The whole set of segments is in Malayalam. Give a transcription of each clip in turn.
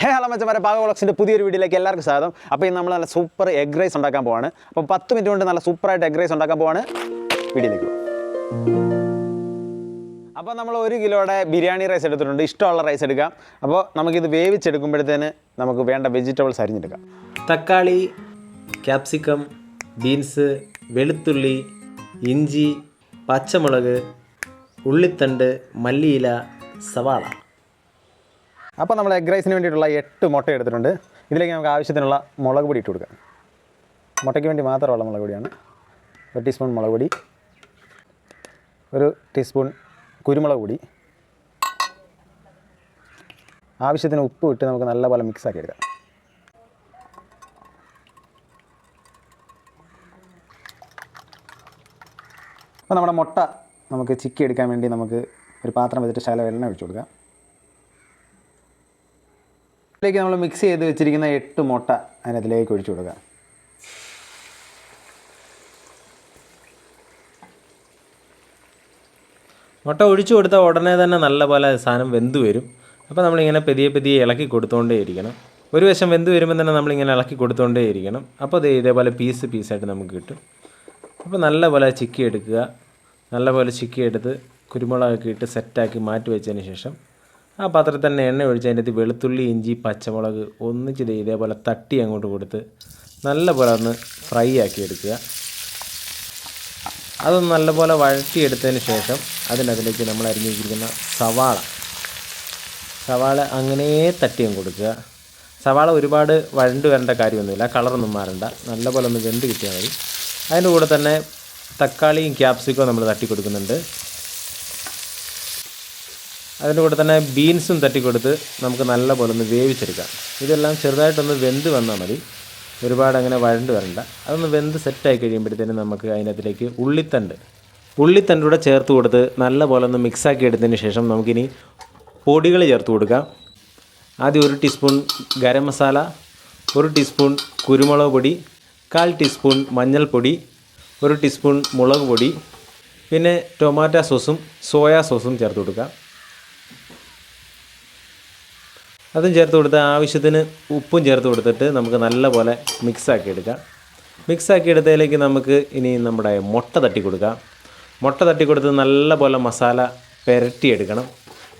ഹലോ മച്ചന്മാരെ, പാക വ്ളോഗ്സിൻ്റെ പുതിയൊരു വീഡിയോയിലേക്ക് എല്ലാവർക്കും സ്വാഗതം. അപ്പോൾ ഇന്ന് നമ്മൾ നല്ല സൂപ്പർ എഗ് റൈസ് ഉണ്ടാക്കാൻ പോവാണ്. അപ്പോൾ 10 മിനിറ്റ് കൊണ്ട് നല്ല സൂപ്പറായിട്ട് എഗ് റൈസ് ഉണ്ടാക്കാൻ പോവാണ്. വീഡിയോയിലേക്ക് പോകും. അപ്പോൾ നമ്മൾ 1 കിലോയുടെ ബിരിയാണി റൈസ് എടുത്തിട്ടുണ്ട്. ഇഷ്ടമുള്ള റൈസ് എടുക്കാം. അപ്പോൾ നമുക്കിത് വേവിച്ചെടുക്കുമ്പോഴത്തേന് നമുക്ക് വേണ്ട വെജിറ്റബിൾസ് അരിഞ്ഞെടുക്കാം. തക്കാളി, ക്യാപ്സിക്കം, ബീൻസ്, വെളുത്തുള്ളി, ഇഞ്ചി, പച്ചമുളക്, ഉള്ളിത്തണ്ട്, മല്ലിയില, സവാള. അപ്പോൾ നമ്മൾ എഗ് റൈസിന് വേണ്ടിയിട്ടുള്ള 8 മുട്ട എടുത്തിട്ടുണ്ട്. ഇതിലേക്ക് നമുക്ക് ആവശ്യത്തിനുള്ള മുളക് പൊടി ഇട്ട് കൊടുക്കാം. മുട്ടയ്ക്ക് വേണ്ടി മാത്രമുള്ള മുളക് പൊടിയാണ്. 1 ടീസ്പൂൺ മുളക് പൊടി, 1 ടീസ്പൂൺ കുരുമുളക് പൊടി, ആവശ്യത്തിന് ഉപ്പ് ഇട്ട് നമുക്ക് നല്ലപോലെ മിക്സാക്കി എടുക്കാം. അപ്പോൾ നമ്മുടെ മുട്ട നമുക്ക് ചിക്കി എടുക്കാൻ വേണ്ടി നമുക്ക് ഒരു പാത്രം വെച്ചിട്ട് ശകലം എണ്ണ ഒഴിച്ചു കൊടുക്കാം. ഇതിലേക്ക് നമ്മൾ മിക്സ് ചെയ്ത് വെച്ചിരിക്കുന്ന 8 മുട്ട അതിനകത്തിലേക്ക് ഒഴിച്ചു കൊടുക്കാം. മുട്ട ഒഴിച്ചു കൊടുത്താൽ ഉടനെ തന്നെ നല്ലപോലെ സാധനം വെന്ത് വരും. അപ്പോൾ നമ്മളിങ്ങനെ പതിയെ ഇളക്കി കൊടുത്തുകൊണ്ടേ ഇരിക്കണം. ഒരു വശം വെന്ത് വരുമ്പോൾ തന്നെ നമ്മളിങ്ങനെ ഇളക്കി കൊടുത്തുകൊണ്ടേ ഇരിക്കണം. അപ്പോൾ അത് ഇതേപോലെ പീസായിട്ട് നമുക്ക് കിട്ടും. അപ്പോൾ നല്ലപോലെ ചിക്കി എടുക്കുക. നല്ലപോലെ ചിക്കി എടുത്ത് കുരുമുളകൊക്കെ ഇട്ട് സെറ്റാക്കി മാറ്റി വെച്ചതിന് ശേഷം ആ പാത്രത്തിൽ തന്നെ എണ്ണ ഒഴിച്ച് അതിൻ്റെ അകത്ത് വെളുത്തുള്ളി, ഇഞ്ചി, പച്ചമുളക് ഒന്നിച്ച് ഇതേപോലെ തട്ടി അങ്ങോട്ട് കൊടുത്ത് നല്ലപോലെ ഒന്ന് ഫ്രൈ ആക്കി എടുക്കുക. അതൊന്ന് നല്ലപോലെ വഴറ്റിയെടുത്തതിന് ശേഷം അതിനകത്തിലേക്ക് നമ്മൾ അരിഞ്ഞിരിക്കുന്ന സവാള അങ്ങനെ തട്ടിയും കൊടുക്കുക. സവാള ഒരുപാട് വഴണ്ട് വരേണ്ട കാര്യമൊന്നുമില്ല, കളറൊന്നും മാറണ്ട, നല്ലപോലെ ഒന്ന് വെന്ത് കിട്ടിയാൽ മതി. അതിൻ്റെ കൂടെ തന്നെ തക്കാളിയും ക്യാപ്സിക്കവും നമ്മൾ തട്ടി കൊടുക്കുന്നുണ്ട്. അതിൻ്റെ കൂടെ തന്നെ ബീൻസും തട്ടിക്കൊടുത്ത് നമുക്ക് നല്ലപോലെ ഒന്ന് വേവിച്ചെടുക്കാം. ഇതെല്ലാം ചെറുതായിട്ടൊന്ന് വെന്ത് വന്നാൽ മതി, ഒരുപാട് അങ്ങനെ വഴണ്ട് വരണ്ട. അതൊന്ന് വെന്ത് സെറ്റായി കഴിയുമ്പോഴത്തേനും നമുക്ക് അതിനകത്തിലേക്ക് ഉള്ളിത്തണ്ടൂടെ ചേർത്ത് കൊടുത്ത് നല്ലപോലെ ഒന്ന് മിക്സാക്കി എടുത്തതിന് ശേഷം നമുക്കിനി പൊടികൾ ചേർത്ത് കൊടുക്കാം. ആദ്യം 1 ടീസ്പൂൺ ഗരം മസാല, 1 ടീസ്പൂൺ കുരുമുളക് പൊടി, 1/4 ടീസ്പൂൺ മഞ്ഞൾപ്പൊടി, 1 ടീസ്പൂൺ മുളക് പൊടി, പിന്നെ ടൊമാറ്റോ സോസും സോയാ സോസും ചേർത്ത് കൊടുക്കാം. അതും ചേർത്ത് കൊടുത്ത് ആവശ്യത്തിന് ഉപ്പും ചേർത്ത് കൊടുത്തിട്ട് നമുക്ക് നല്ലപോലെ മിക്സാക്കി എടുക്കാം. മിക്സാക്കി എടുത്തതിലേക്ക് നമുക്ക് ഇനി നമ്മുടെ മുട്ട തട്ടി കൊടുക്കാം. മുട്ട തട്ടി കൊടുത്ത് നല്ലപോലെ മസാല പുരട്ടിയെടുക്കണം.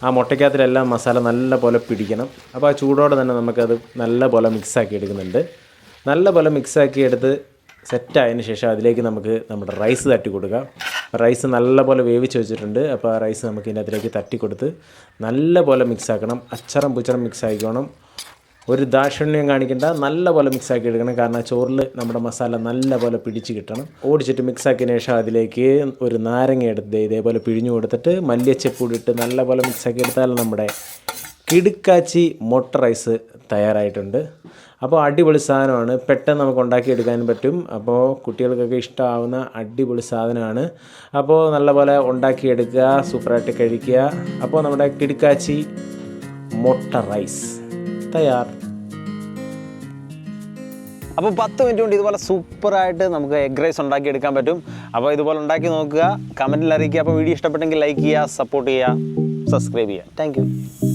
ആ മുട്ടയ്ക്കകത്തിലെല്ലാം മസാല നല്ലപോലെ പിടിക്കണം. അപ്പോൾ ആ ചൂടോടെ തന്നെ നമുക്കത് നല്ലപോലെ മിക്സാക്കി എടുക്കുന്നുണ്ട്. നല്ലപോലെ മിക്സാക്കി എടുത്ത് സെറ്റായതിന് ശേഷം അതിലേക്ക് നമുക്ക് നമ്മുടെ റൈസ് തട്ടി കൊടുക്കാം. റൈസ് നല്ലപോലെ വേവിച്ച് വെച്ചിട്ടുണ്ട്. അപ്പോൾ ആ റൈസ് നമുക്ക് ഇതിനകത്തിലേക്ക് തട്ടി കൊടുത്ത് നല്ലപോലെ മിക്സാക്കണം. അച്ചറം പുച്ചറം മിക്സാക്കിക്കണം. ഒരു ദാക്ഷിണ്യം കാണിക്കേണ്ട, നല്ലപോലെ മിക്സാക്കി എടുക്കണം. കാരണം ചോറിൽ നമ്മുടെ മസാല നല്ലപോലെ പിടിച്ച് കിട്ടണം. ഓടിച്ചിട്ട് മിക്സാക്കിയതിന് ശേഷം അതിലേക്ക് ഒരു നാരങ്ങ എടുത്ത് ഇതേപോലെ പിഴിഞ്ഞു കൊടുത്തിട്ട് മല്ലിച്ചപ്പൊടി ഇട്ട് നല്ലപോലെ മിക്സാക്കി എടുത്താൽ നമ്മുടെ കിടുക്കാച്ചി മുട്ട റൈസ് തയ്യാറായിട്ടുണ്ട്. അപ്പോൾ അടിപൊളി സാധനമാണ്, പെട്ടെന്ന് നമുക്ക് ഉണ്ടാക്കിയെടുക്കാനും പറ്റും. അപ്പോൾ കുട്ടികൾക്കൊക്കെ ഇഷ്ടമാവുന്ന അടിപൊളി സാധനമാണ്. അപ്പോൾ നല്ലപോലെ ഉണ്ടാക്കിയെടുക്കുക, സൂപ്പറായിട്ട് കഴിക്കുക. അപ്പോൾ നമ്മുടെ കിടുക്കാച്ചി മുട്ട റൈസ് തയ്യാർ. അപ്പോൾ 10 മിനിറ്റ് കൊണ്ട് ഇതുപോലെ സൂപ്പറായിട്ട് നമുക്ക് എഗ് റൈസ് ഉണ്ടാക്കിയെടുക്കാൻ പറ്റും. അപ്പോൾ ഇതുപോലെ ഉണ്ടാക്കി നോക്കുക, കമൻറ്റിൽ അറിയിക്കുക. അപ്പോൾ വീഡിയോ ഇഷ്ടപ്പെട്ടെങ്കിൽ ലൈക്ക് ചെയ്യുക, സപ്പോർട്ട് ചെയ്യുക, സബ്സ്ക്രൈബ് ചെയ്യുക. താങ്ക്